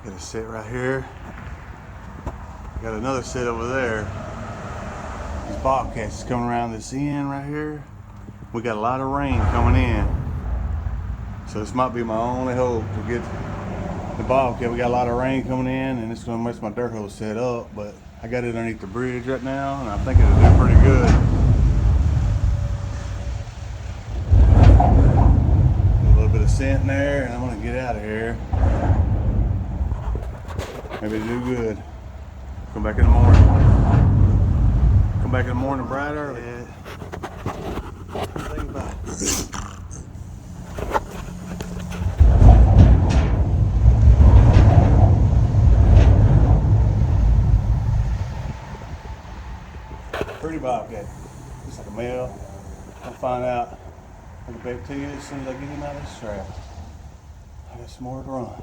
Got a set right here. Got another set over there. These bobcats is coming around this end right here. We got a lot of rain coming in, so this might be my only hope to get the bobcat. We got a lot of rain coming in, and it's gonna mess my dirt hole set up. But I got it underneath the bridge right now, and I think it'll do pretty good. A little bit of scent in there, and I'm gonna get out of here. Maybe it'll do good. Come back in the morning. Come back in the morning bright early. Yeah. Think about it. Pretty bobcat. Looks like a male. I'll find out. I'll get back to you as soon as I get him out of the strap. I got some more to run.